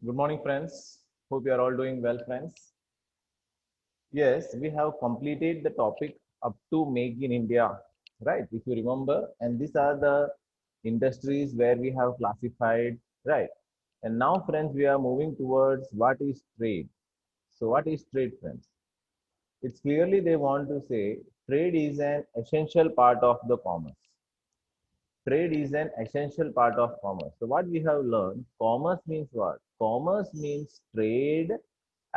Good morning, friends. Hope you are all doing well, friends. Yes, we have completed the topic up to Make in India, right? If you remember, and these are the industries where we have classified, right? And now, friends, we are moving towards what is trade. So, what is trade, friends? It's clearly they want to say trade is an essential part of the commerce. Trade is an essential part of commerce. So what we have learned, commerce means what? Commerce means trade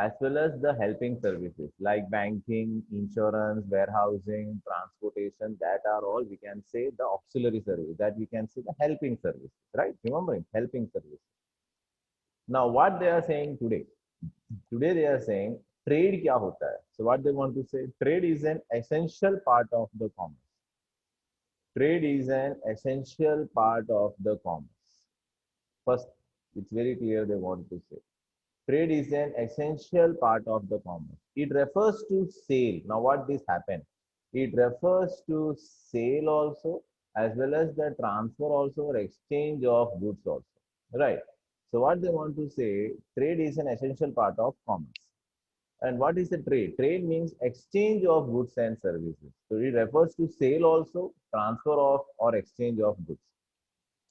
as well as the helping services like banking, insurance, warehousing, transportation. That are all we can say the auxiliary service. That we can say the helping services, right? Remembering helping services. Now what they are saying today? Today they are saying trade kya hota hai? So what they want to say? Trade is an essential part of the commerce. Trade is an essential part of the commerce. First, it's very clear they want to say. Trade is an essential part of the commerce. It refers to sale. Now, what this happened? It refers to sale also, as well as the transfer also, or exchange of goods also. Right. So, what they want to say, trade is an essential part of commerce. And what is the trade? Trade means exchange of goods and services. So it refers to sale also, transfer of or exchange of goods.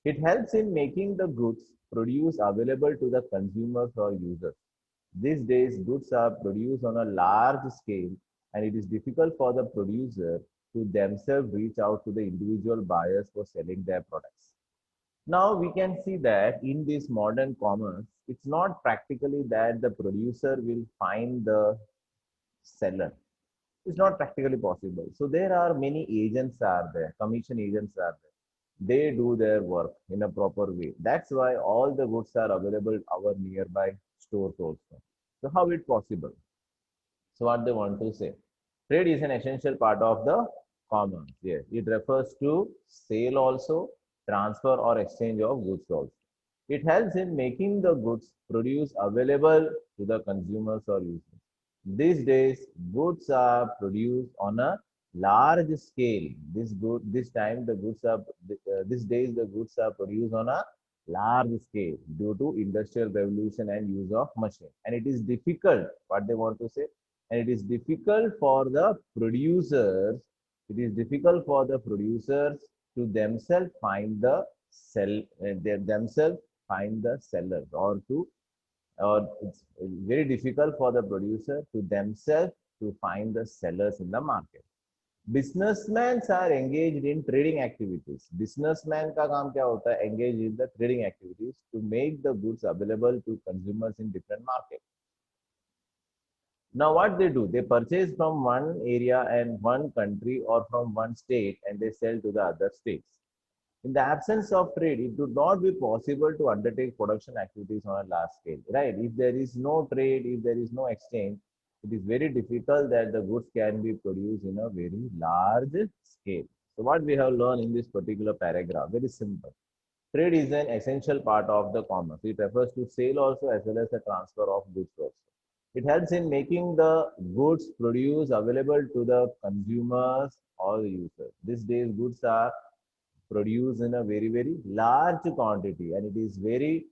It helps in making the goods produced available to the consumers or users. These days, goods are produced on a large scale, and it is difficult for the producer to themselves reach out to the individual buyers for selling their products. Now we can see that in this modern commerce, it's not practically that the producer will find the seller. It's not practically possible. So there are many agents are there, commission agents are there. They do their work in a proper way. That's why all the goods are available our nearby stores also. So how it possible? So what they want to say? Trade is an essential part of the commerce. Yes, it refers to sale also, transfer or exchange of goods also. It helps in making the goods produced available to the consumers or users. These days, goods are produced on a large scale. This time the goods are these days the goods are produced on a large scale due to industrial revolution and use of machine. And it is difficult. What they want to say, and it is difficult for the producers. It is difficult for the producers to themselves find the themselves find the sellers or it's very difficult for the producer to themselves to find the sellers in the market. Businessmen are engaged in trading activities. Businessman का काम क्या होता है? Engage in the trading activities to make the goods available to consumers in different markets. Now what they do? They purchase from one area and one country or from one state and they sell to the other states. In the absence of trade, it would not be possible to undertake production activities on a large scale, right? If there is no trade, if there is no exchange, it is very difficult that the goods can be produced in a very large scale. So what we have learned in this particular paragraph, very simple. Trade is an essential part of the commerce. It refers to sale also as well as the transfer of goods also. It helps in making the goods produced available to the consumers or the users. These days, goods are produced in a very large quantity, and it is very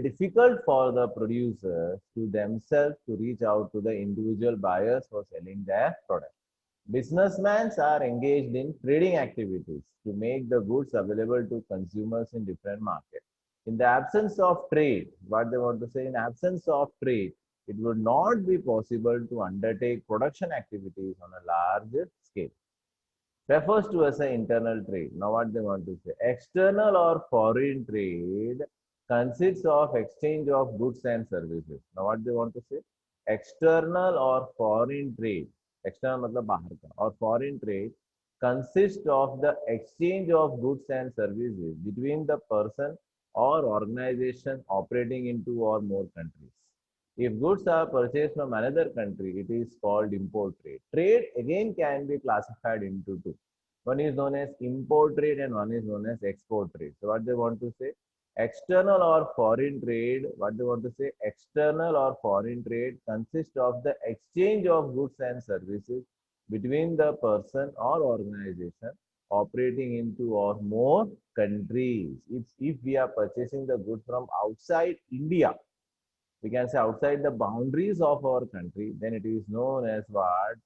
difficult for the producers to themselves to reach out to the individual buyers for selling their product. Businessmen are engaged in trading activities to make the goods available to consumers in different markets. In the absence of trade, what they want to say, in absence of trade, it would not be possible to undertake production activities on a large scale. Refers to as an internal trade. Now, what they want to say, external or foreign trade consists of exchange of goods and services. Now, what they want to say, external or foreign trade, external मतलब बाहर का, or foreign trade consists of the exchange of goods and services between the person or organization operating in two or more countries. If goods are purchased from another country, it is called import trade. Trade again can be classified into two. One is known as import trade and one is known as export trade. So what they want to say, external or foreign trade, what they want to say, external or foreign trade consists of the exchange of goods and services between the person or organization operating in two or more countries. If we are purchasing the goods from outside India, we can say outside the boundaries of our country, then it is known as what?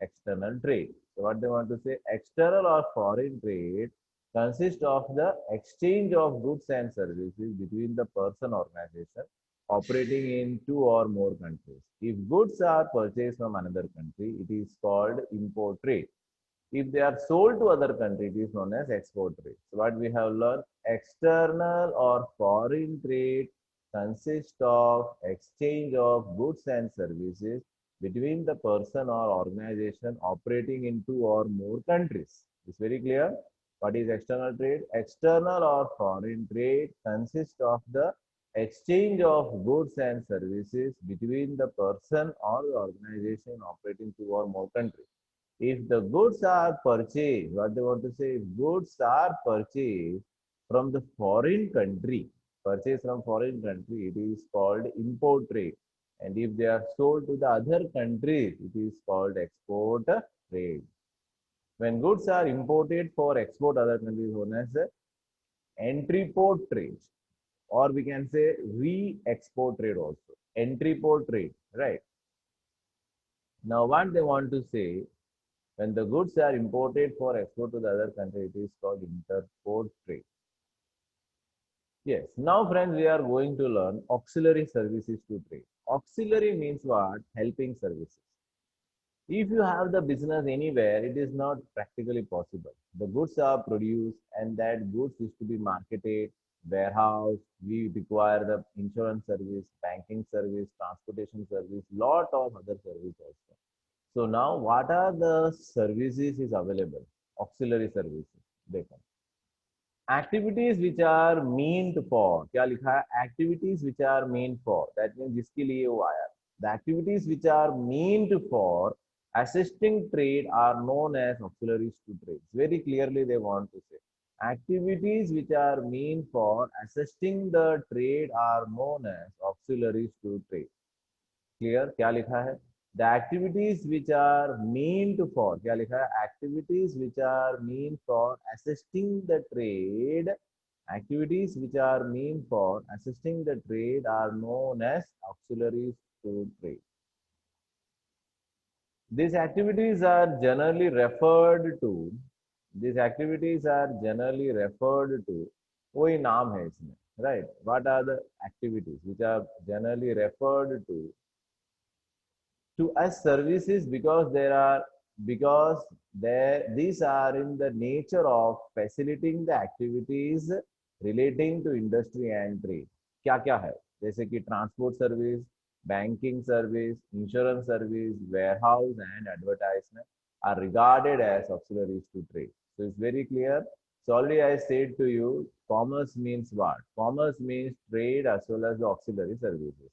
External trade. So what they want to say, external or foreign trade consists of the exchange of goods and services between the person organization operating in two or more countries. If goods are purchased from another country, it is called import trade. If they are sold to other country, it is known as export trade. So what we have learned, external or foreign trade consists of exchange of goods and services between the person or organization operating in two or more countries. It's very clear. What is external trade? External or foreign trade consists of the exchange of goods and services between the person or the organization operating two or more countries. If the goods are purchased, what they want to say, if goods are purchased from the foreign country, purchased from foreign country, it is called import trade. And if they are sold to the other countries, it is called export trade. When goods are imported for export other countries, known as entry port trade, or we can say re-export trade also. Entry port trade, right? Now, what they want to say, when the goods are imported for export to the other country, it is called interport trade. Yes. Now, friends, we are going to learn auxiliary services to trade. Auxiliary means what? Helping services. If you have the business anywhere, it is not practically possible. The goods are produced and that goods is to be marketed, warehouse. We require the insurance service, banking service, transportation service, lot of other service also. So now what are the services is available? Auxiliary services. देखो activities which are meant for, क्या लिखा है? Activities which are meant for, that means जिसके लिए वो आया. The activities which are meant for assisting trade are known as auxiliaries to trade. Very clearly they want to say activities which are meant for assisting the trade are known as auxiliaries to trade. Clear? क्या लिखा है? The activities which are meant for, क्या लिखा है? Activities which are meant for assisting the trade, activities which are meant for assisting the trade are known as auxiliaries to trade. These activities are generally referred to, these activities are generally referred to, कोई नाम है इसमें, right? What are the activities which are generally referred to as services, because there these are in the nature of facilitating the activities relating to industry and trade. क्या क्या है? जैसे कि transport service, banking service, insurance service, warehouse and advertisement are regarded as auxiliaries to trade. So it's very clear. So already I said to you, commerce means what? Commerce means trade as well as the auxiliary services.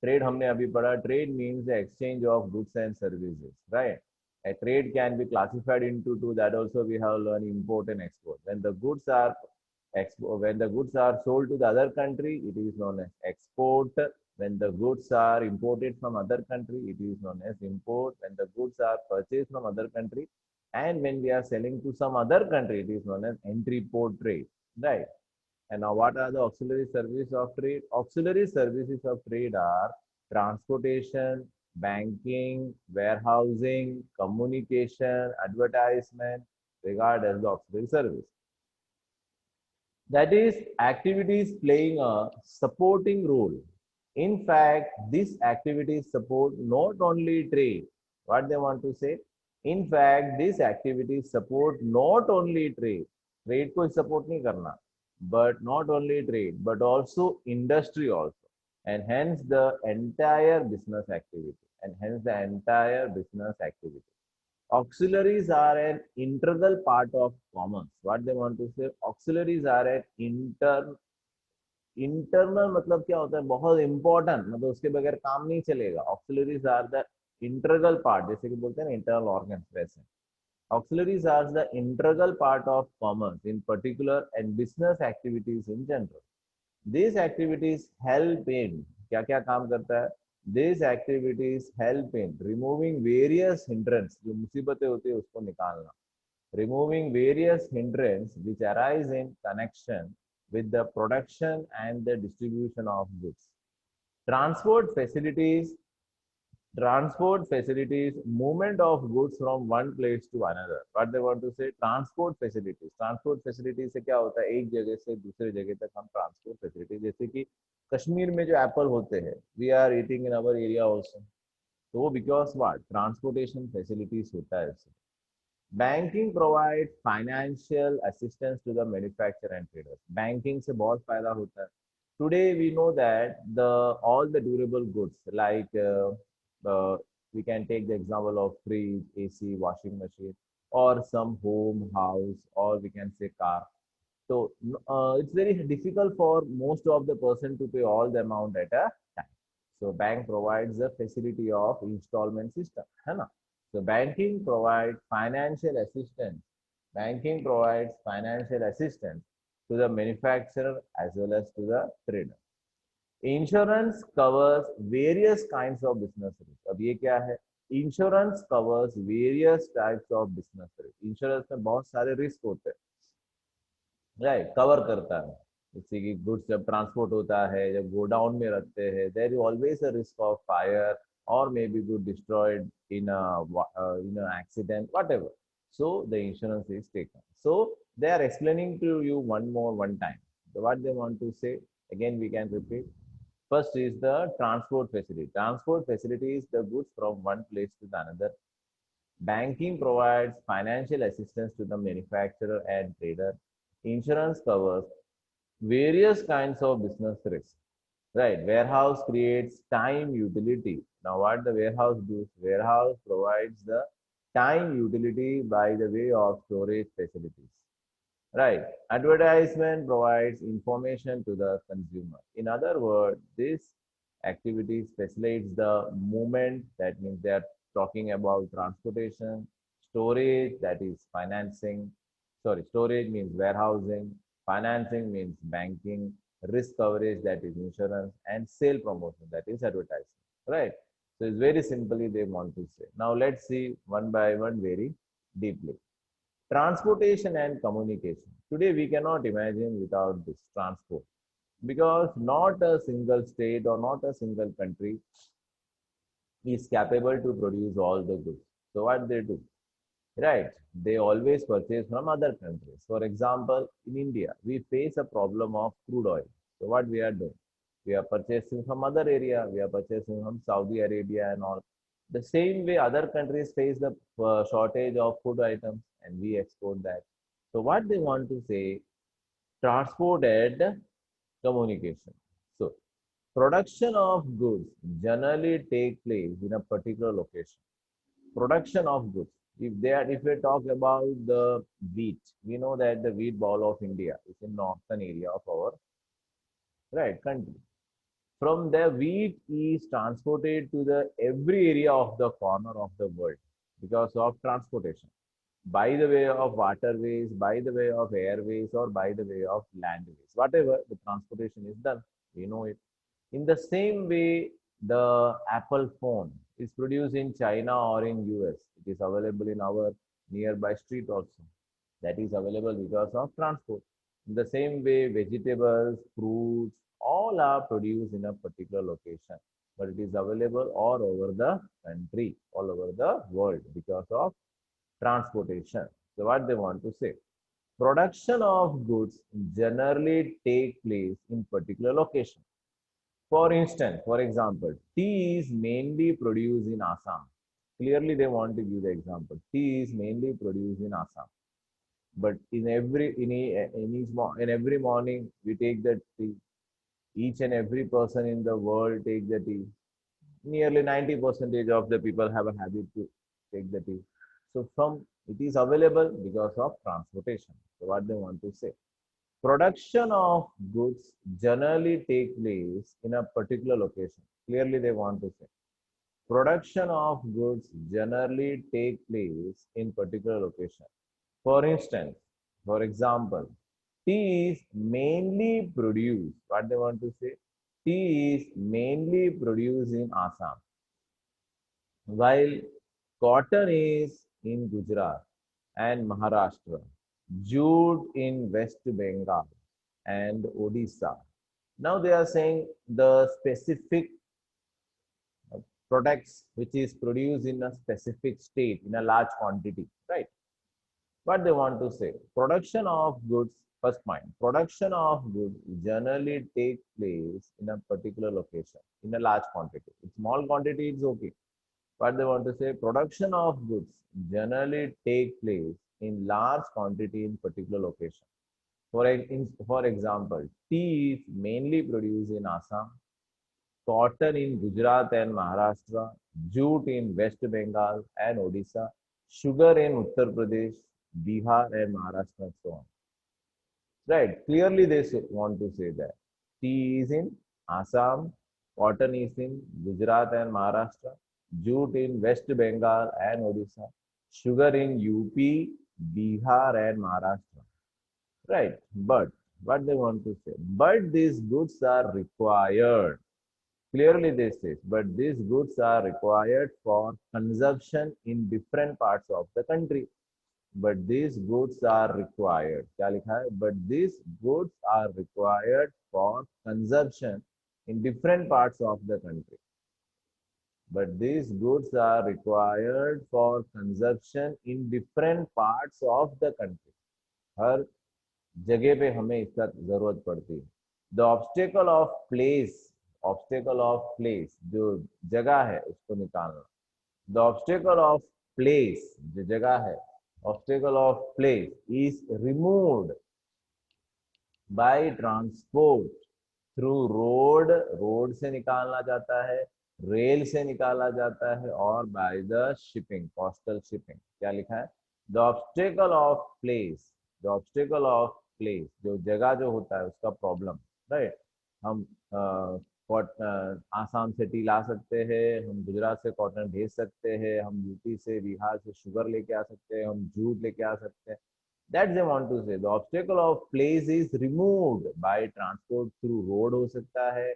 Trade हमने अभी पढ़ा. Trade means the exchange of goods and services, right? A trade can be classified into two. That also we have learned, import and export. When the goods are sold to the other country, it is known as export. When the goods are imported from other country, it is known as import. When the goods are purchased from other country, and when we are selling to some other country, it is known as entry port trade, right? And now what are the auxiliary services of trade? Auxiliary services of trade are transportation, banking, warehousing, communication, advertisement, regarded as the auxiliary service. That is activities playing a supporting role. In fact, these activities support not only trade. What they want to say? In fact, these activities support not only trade. Trade को support नहीं करना, but not only trade, but also industry also, and hence the entire business activity, and hence the entire business activity. Auxiliaries are an integral part of commerce. What they want to say? Auxiliaries are an internal मतलब क्या होता है? बहुत important, मतलब उसके बगैर काम नहीं चलेगा. Auxiliaries are the integral part, जैसे कि बोलते हैं ना internal organs वैसे. Auxiliaries are the integral part of commerce in particular and business activities in general. These activities help in, क्या क्या काम करता है? These activities help in removing various hindrances, जो मुसीबतें होती है उसको निकालना. Removing various hindrances which arise in connection with the production and the distribution of goods. Transport facilities, transport facilities, movement of goods from one place to another. What they want to say? Transport facilities. Transport facilities से क्या होता है? एक जगह से दूसरे जगह तक हम transport facilities, जैसे कि कश्मीर में जो एप्पल होते हैं, we are eating in our area also. तो वो because what? Transportation facilities होता है उससे. Banking provides financial assistance to the manufacturer and traders. Banking से बहुत फायदा होता है. Today we know that the all the durable goods like we can take the example of fridge, AC, washing machine, or some home, house, or we can say car. So it's very difficult for most of the person to pay all the amount at a time. So bank provides the facility of installment system, है ना? So banking provides financial assistance. Banking provides financial assistance to the manufacturer as well as to the trader. Insurance covers various kinds of business risk. अब ये क्या है? Insurance covers various types of business risk. Insurance में बहुत सारे risk होते हैं, right, cover करता है. जैसे कि गुड्स जब ट्रांसपोर्ट होता है, जब गोडाउन में रखते हैं, there is always a risk of fire or maybe good destroyed in a accident, whatever. So the insurance is taken. So they are explaining to you one time. So what they want to say, again we can repeat. First is the transport facility. Transport facility is the goods from one place to the another. Banking provides financial assistance to the manufacturer and trader. Insurance covers various kinds of business risks. Right. Warehouse creates time utility. Now, what the warehouse does? Warehouse provides the time utility by the way of storage facilities. Right. Advertisement provides information to the consumer. In other words, this activity facilitates the movement. That means they are talking about transportation, storage, that is financing. Sorry, storage means warehousing, financing means banking, risk coverage, that is insurance, and sale promotion, that is advertising. Right. So it's very simply they want to say. Now let's see one by one very deeply. Transportation and communication. Today we cannot imagine without this transport, because not a single state or not a single country is capable to produce all the goods. So what they do? Right, they always purchase from other countries. For example, in India, we face a problem of crude oil. So what we are doing? We are purchasing from other area. We are purchasing from Saudi Arabia and all. The same way other countries face the shortage of food items and we export that. So what they want to say, transport and communication. So production of goods generally take place in a particular location. Production of goods. If we talk about the wheat, we know that the wheat bowl of India is in northern area of our right country. From there, wheat is transported to the every area of the corner of the world because of transportation, by the way of waterways, by the way of airways, or by the way of landways. Whatever the transportation is done, we know it. In the same way, the Apple phone is produced in China or in US. It is available in our nearby street also. That is available because of transport. In the same way, vegetables, fruits, all are produced in a particular location, but it is available all over the country, all over the world because of transportation. So what they want to say? Production of goods generally take place in particular location. For instance, for example, tea is mainly produced in Assam. Clearly, they want to give the example. Tea is mainly produced in Assam. But in every morning we take the tea. Each and every person in the world take the tea. Nearly 90% of the people have a habit to take the tea. So from it is available because of transportation. So what they want to say? Production of goods generally take place in a particular location. Clearly, they want to say. Production of goods generally take place in particular location. For instance, for example, tea is mainly produced. What they want to say? Tea is mainly produced in Assam, while cotton is in Gujarat and Maharashtra, jute in West Bengal and Odisha. Now they are saying the specific products which is produced in a specific state in a large quantity, right? What they want to say, production of goods, first point, production of goods generally take place in a particular location in a large quantity. In small quantity, it's okay. What they want to say, production of goods generally take place in large quantity in particular location. For example, tea is mainly produced in Assam, cotton in Gujarat and Maharashtra, jute in West Bengal and Odisha, sugar in Uttar Pradesh, Bihar and Maharashtra, and so on. Right, clearly they want to say that tea is in Assam, cotton is in Gujarat and Maharashtra, jute in West Bengal and Odisha, sugar in UP, Bihar and Maharashtra. Right, but what they want to say, but these goods are required. Clearly they say, but these goods are required for consumption in different parts of the country. But these goods are required. क्या लिखा है? But these goods are required for consumption in different parts of the country. But these goods are required for consumption in different parts of the country. हर जगह पे हमें इसका जरूरत पड़ती है. The obstacle of place, जो जगह है उसको निकालना. The obstacle of place, जो जगह है, obstacle of place is removed by transport through road से निकालना जाता है, रेल से निकाला जाता है और by the shipping, coastal shipping. क्या लिखा है? The obstacle of place, the obstacle of place, जो जगह जो होता है उसका प्रॉब्लम, राइट? हम आसाम से टी ला सकते हैं, हम गुजरात से कॉटन भेज सकते हैं, हम यूपी से बिहार से शुगर लेके आ सकते हैं, हम जूट लेके आ सकते हैं. That they want to say, the obstacle of place is removed by transport through road हो सकता है,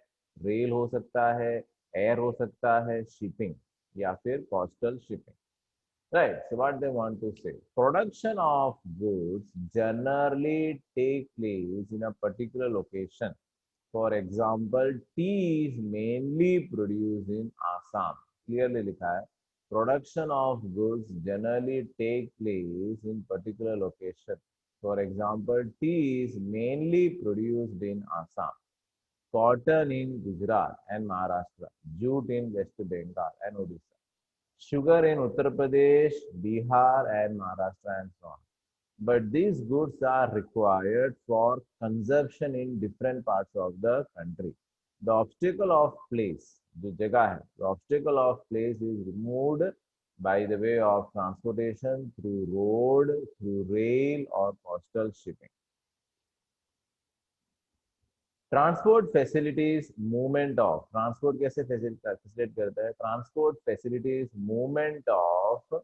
रेल हो सकता है, एयर हो सकता है, शिपिंग या फिर coastal shipping. Right, so what they want to say, production of goods generally take place in a particular location. For example, tea is mainly produced in Assam. Clearly लिखा है, production of goods generally take place in particular location. For example, tea is mainly produced in Assam, cotton in Gujarat and Maharashtra, jute in West Bengal and Odisha, sugar in Uttar Pradesh, Bihar and Maharashtra and so on. But these goods are required for consumption in different parts of the country. The obstacle of place, जो जगह है, the obstacle of place is removed by the way of transportation through road, through rail or coastal shipping. Transport facilities movement of, transport कैसे facilitate करता है? Transport facilities movement of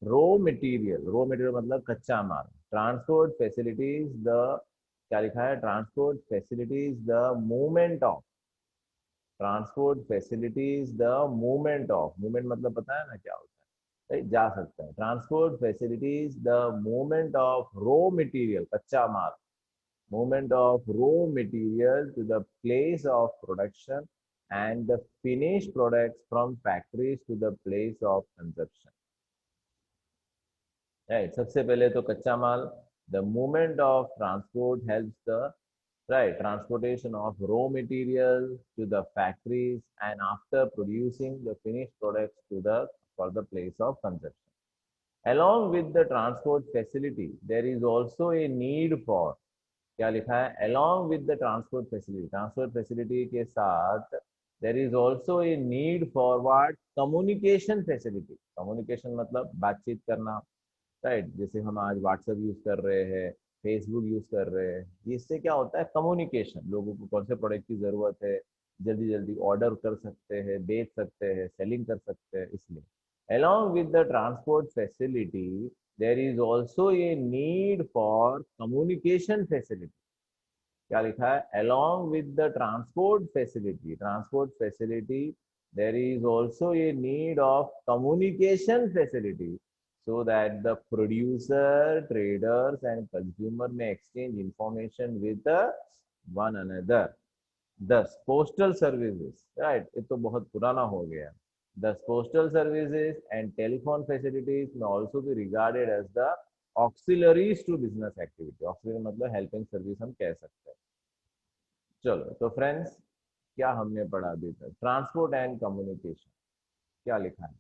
raw material मतलब कच्चा माल. Transport facilities the, क्या लिखा है? Transport facilities the movement of, transport facilities the movement of, movement मतलब पता है ना क्या होता है, right? जा सकता है. Transport facilities the movement of raw material, कच्चा माल, movement of raw material to the place of production and the finished products from factories to the place of consumption. Right, सबसे पहले तो कच्चा माल, the movement of transport helps the, right, transportation of raw material to the factories and after producing the finished products to the, for the place of consumption. Along with the transport facility, there is also a need for, क्या लिखा है? Along with the transport facility, transport facility के साथ there is also a need for what? Communication facility. Communication मतलब बातचीत करना, right? जैसे हम आज व्हाट्सएप यूज कर रहे हैं, फेसबुक यूज कर रहे हैं, इससे क्या होता है? कम्युनिकेशन, लोगों को कौन से प्रोडक्ट की जरूरत है, जल्दी जल्दी ऑर्डर कर सकते हैं, बेच सकते हैं, सेलिंग कर सकते हैं. इसलिए along with the transport facility there is also a need for communication facility. क्या लिखा है? Along with the transport facility there is also a need of communication facility so that the producer, traders and consumer may exchange information with one another. Thus postal services, right? ये तो बहुत पुराना हो गया. Thus, postal services and telephone facilities may also be regarded as the auxiliaries to business activity. Auxiliary मतलब helping service हम कह सकते हैं. चलो तो फ्रेंड्स, क्या हमने पढ़ा अभी तक? Transport and communication. क्या लिखा है?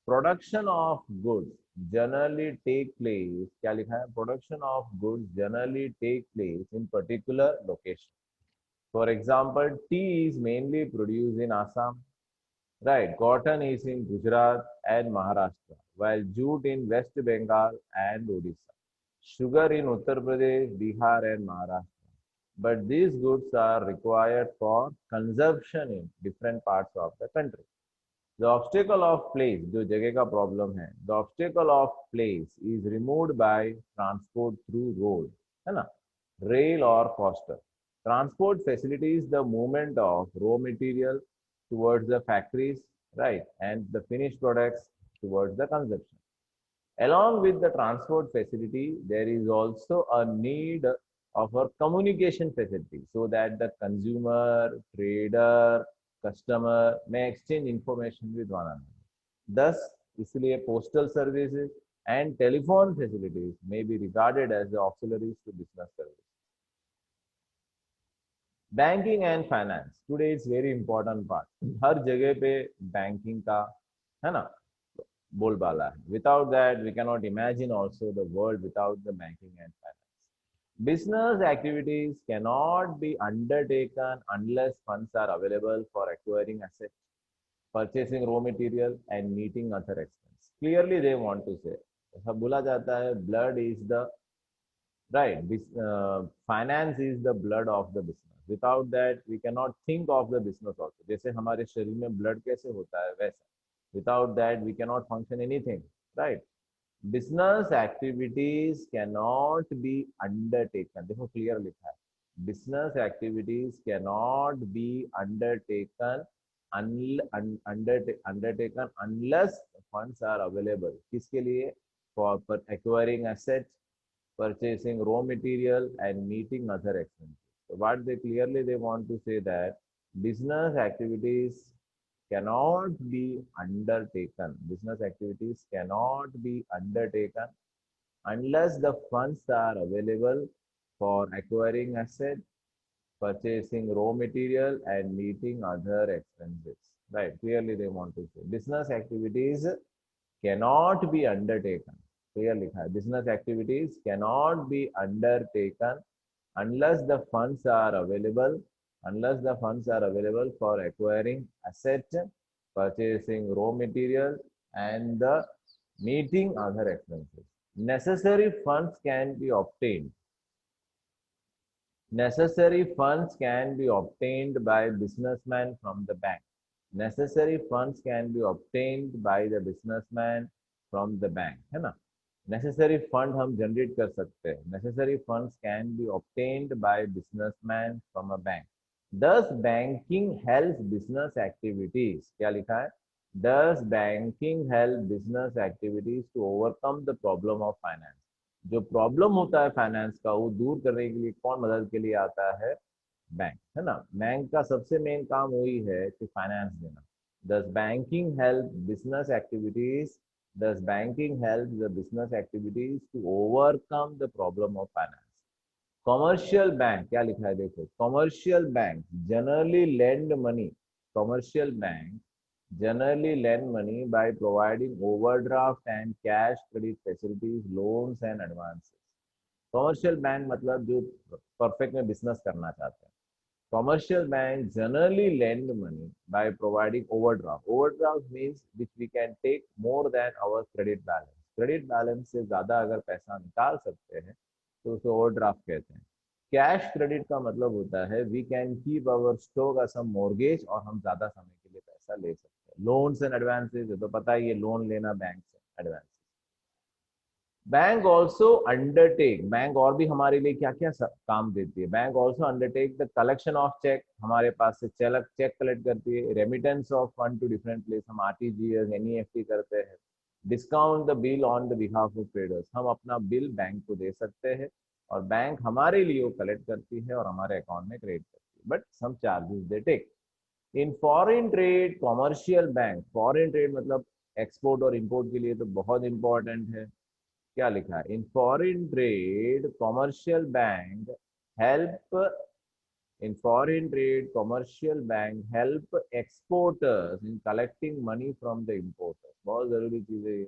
Production of goods generally take place. क्या लिखा है? Production of goods generally take place in particular location. For example, tea is mainly produce in Assam. Right, cotton is in Gujarat and Maharashtra, while jute in West Bengal and Odisha. Sugar in Uttar Pradesh, Bihar and Maharashtra. But these goods are required for consumption in different parts of the country. The obstacle of place, जो जगह का problem है, the obstacle of place is removed by transport through road, है ना? Rail or coaster. Transport facilitates the movement of raw material towards the factories, right, and the finished products towards the consumption. Along with the transport facility, there is also a need of a communication facility so that the consumer, trader, customer may exchange information with one another. Thus, इसलिए postal services and telephone facilities may be regarded as the auxiliaries to business services. Banking and finance today is very important part. हर जगह पे banking का, है ना, बोलबाला है. Without that we can not imagine also the world without the banking and finance. Business activities cannot be undertaken unless funds are available for acquiring assets, purchasing raw material, and meeting other expenses. Clearly, they want to say, ऐसा बोला जाता है, blood is the right. Finance is the blood of the business. Without that, we cannot think of the business also. जैसे हमारे शरीर में blood कैसे होता है वैसा. Without that, we cannot function anything, right? Business activities cannot be undertaken. देखो clear लिखा है. Business activities cannot be undertaken undertaken unless funds are available. किसके लिए? For acquiring assets, purchasing raw material, and meeting other expenses. So what they clearly they want to say that business activities cannot be undertaken. Business activities cannot be undertaken unless the funds are available for acquiring assets, purchasing raw material, and meeting other expenses. Right? Clearly they want to say business activities cannot be undertaken. Clear लिखा है. Business activities cannot be undertaken unless the funds are available. Unless the funds are available for acquiring assets, purchasing raw material, and the meeting other expenses. Necessary funds can be obtained. Necessary funds can be obtained by businessman from the bank. Necessary funds can be obtained by the businessman from the bank, है ना? Necessary fund हम generate कर सकते हैं. Necessary funds can be obtained by businessman from a bank. Thus, banking helps business activities. क्या लिखा है? Thus, banking helps business activities to overcome the problem of finance. जो प्रॉब्लम होता है फाइनेंस का, वो दूर करने के लिए कौन मदद के लिए आता है? बैंक, है ना? बैंक का सबसे मेन काम वही है कि फाइनेंस देना. Thus, banking helps business activities. Thus, banking helps the business activities to overcome the problem of finance. Commercial bank क्या लिखा है? देखो, commercial bank generally lend money. Commercial bank generally lend money by providing overdraft and cash credit facilities, loans and advances. Commercial bank मतलब जो perfect में business करना चाहते हैं. Commercial banks generally lend money by providing overdraft. Overdraft means which we can take more than our credit balance. Credit balance से ज़्यादा अगर पैसा निकाल सकते हैं तो उसे overdraft कहते हैं. कैश क्रेडिट का मतलब होता है we can keep our stock as some mortgage और हम ज़्यादा समय के लिए पैसा ले सकते हैं. लोन्स एंड एडवांसेज तो पता ही है, लोन लेना बैंक से, advance. Bank also undertake. Bank और भी हमारे लिए क्या क्या काम देती है? Bank also undertake the collection of cheque. हमारे पास से चेक कलेक्ट करती है. Remittance of fund to different place. हम आरटीजीएस, एनईएफटी करते हैं. Discount the bill on the behalf of traders. हम अपना बिल बैंक को दे सकते हैं और बैंक हमारे लिए वो कलेक्ट करती है और हमारे अकाउंट में क्रेडिट करती है. But some charges they take. In foreign trade commercial bank, foreign trade मतलब एक्सपोर्ट और इंपोर्ट के लिए तो बहुत इंपॉर्टेंट है। क्या लिखा है? In foreign trade commercial bank help, in foreign trade commercial bank help exporters in collecting money from the importers। बहुत जरूरी चीज है ये।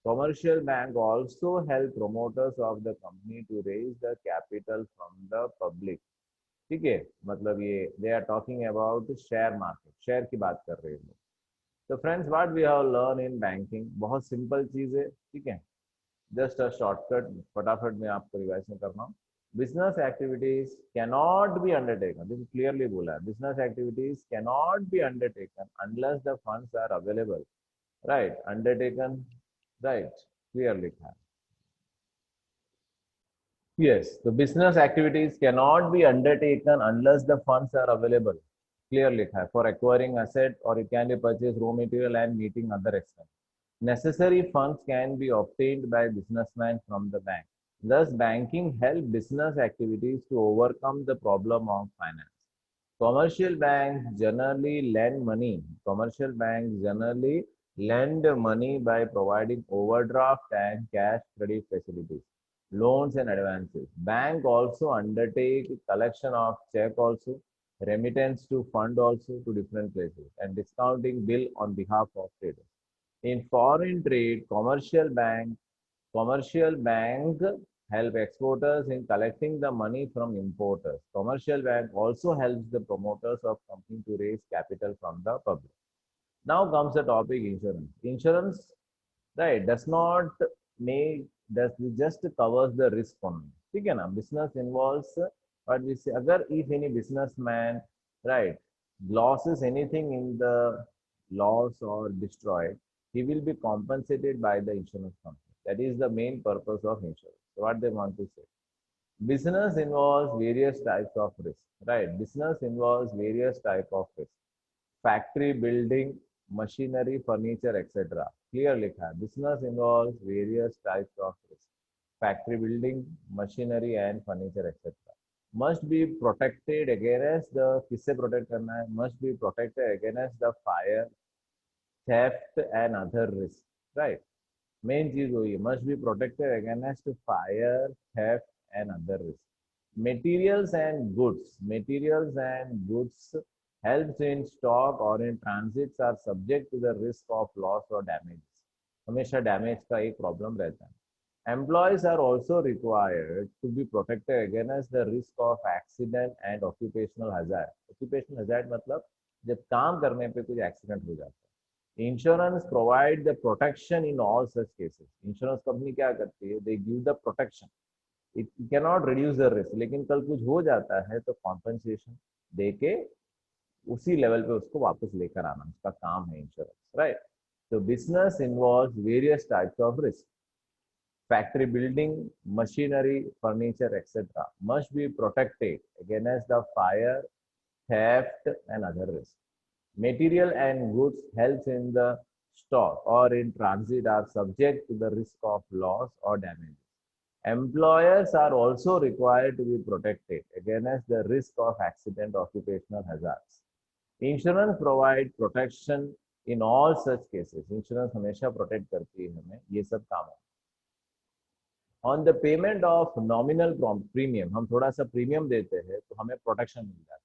Commercial bank also help promoters of the company to raise the capital from the public। ठीक है, मतलब ये they are talking about share market, share की बात कर रहे हैं। तो friends what we have learn in banking, बहुत सिंपल चीज है, ठीक है, जस्ट अ शॉर्टकट, फटाफट में आपको रिवाइज कर रहा हूँ। Business activities cannot be undertaken, this clearly बोला है, business activities cannot be undertaken unless the funds are available, right, undertaken, right, clear लिखा है। Yes, the business activities cannot be undertaken unless the funds are available. Clear लिखा है, for acquiring asset or it can be purchased raw material and meeting other expenses. Necessary funds can be obtained by businessmen from the bank. Thus, banking help business activities to overcome the problem of finance. Commercial banks generally lend money. Commercial banks generally lend money by providing overdraft and cash credit facilities, loans and advances. Bank also undertake collection of check also, remittance to fund also to different places, and discounting bill on behalf of traders. In foreign trade, commercial bank help exporters in collecting the money from importers. Commercial bank also helps the promoters of company to raise capital from the public. Now comes the topic insurance. Insurance, right, does not make, does just covers the risk only. ठीक है ना, business involves, but we say अगर if any businessman, right, loses anything in the loss or destroyed, he will be compensated by the insurance company. That is the main purpose of insurance. So what they want to say. Business involves various types of risk, right? Business involves various type of risk. Factory building, machinery, furniture, etc. Clear लिखा है, business involves various types of risk. Factory building, machinery and furniture, etc. Must be protected against the, किससे protect करना है? Must be protected against the fire, theft and other risks, right? Main चीज वही है, must be protected against fire, theft and other risks. Materials and goods helps in stock or in transits are subject to the risk of loss or damage. हमेशा damage का एक problem रहता है. Employees are also required to be protected against the risk of accident and occupational hazard. Occupational hazard मतलब जब काम करने पे कुछ एक्सीडेंट हो जाता है. Insurance provide the protection in all such cases. Insurance company क्या करती है? They give the protection. It cannot reduce the risk. लेकिन कल कुछ हो जाता है तो compensation दे के उसी लेवल पे उसको वापस लेकर आना उसका काम है इंश्योरेंस, राइट? तो business involves various types of risk. Factory building, machinery, furniture, etc. must be protected against the fire, theft, and other risks. Material and goods helps in the stock or in transit are subject to the risk of loss or damage. Employers are also required to be protected against the risk of accident, occupational hazards. Insurance provide protection in all such cases. Insurance हमेशा protect करती है हमें ये सब कामों. On the payment of nominal premium, हम थोड़ा सा प्रीमियम देते हैं तो हमें प्रोटेक्शन मिल जाता है.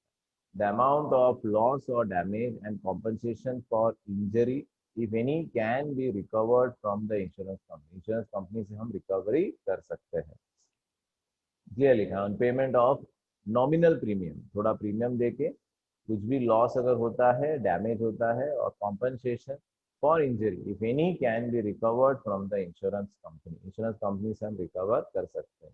The amount of loss or damage and compensation for injury, if any, can be recovered from the insurance company. Insurance company से हम recovery कर सकते हैं. क्लियर लिखा. On payment of nominal premium, थोड़ा प्रीमियम देके कुछ भी लॉस अगर होता है, डैमेज होता है, और compensation for injury if any can be recovered from the insurance company. Insurance company से हम रिकवर कर सकते हैं.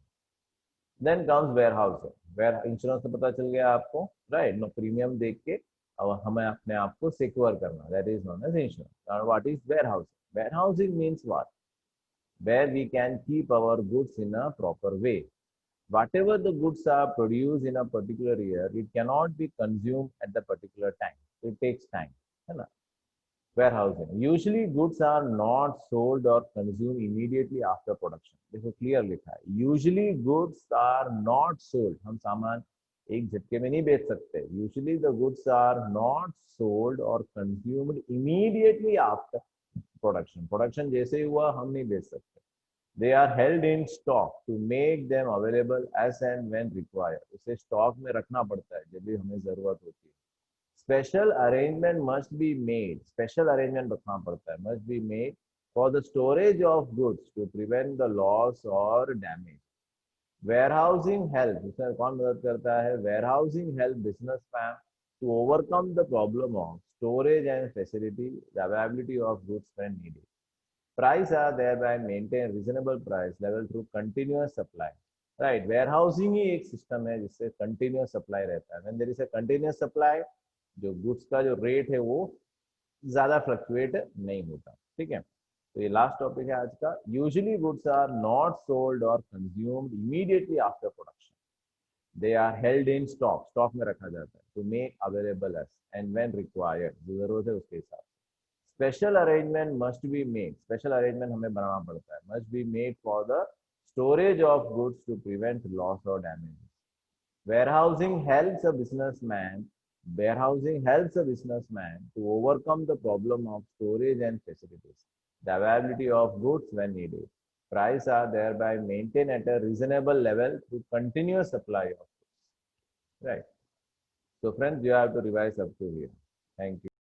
Then comes warehouse. Ware insurance तो पता चल गया आपको, राइट? नो प्रीमियम देख के अब हमें अपने आप को सिक्योर करना, that is known as insurance. Now what is warehousing? Warehousing means what? Where we can keep our goods in a proper way. Whatever the goods are produced in a particular year, it cannot be consumed at the particular time. It takes time. है ना? Warehousing. Usually goods are not sold or consumed immediately after production. देखो clear लिखा है. Usually goods are not sold. हम सामान एक झटके में नहीं बेच सकते. Usually the goods are not sold और consumed immediately after production. Production जैसे ही हुआ हम नहीं बेच सकते. They are held in stock to make them available as and when required. उसे स्टॉक में रखना पड़ता है जब भी हमें जरूरत होती है. Special arrangement must be made. Special arrangement रखना पड़ता है, must be made for the storage of goods to prevent the loss और डैमेज. वेयरहाउसिंग हेल्प, इसमें कौन मदद करता है? Warehousing help businessman to overcome the problem of storage and facility, the availability of goods when needed. Price are thereby maintain reasonable price level through continuous supply. Right, warehousing ही एक system है जिससे continuous supply रहता है. When there is a continuous supply, जो goods का जो rate है वो ज्यादा फ्लक्चुएट नहीं होता. ठीक है, तो ये लास्ट टॉपिक है आज का. Usually goods are not sold और consumed immediately after production. They are held in stock, stock में रखा जाता है to make available as and when required, जो जरूरत है उसके हिसाब से. Special arrangement must be made, special arrangement हमें बनाना पड़ता है, must be made for the storage of goods to prevent loss और damage. Warehousing helps a businessman. Warehousing helps a businessman to overcome the problem of storage and facilities, the availability of goods when needed. Prices are thereby maintained at a reasonable level through continuous supply of goods. Right. So, friends, you have to revise up to here. Thank you.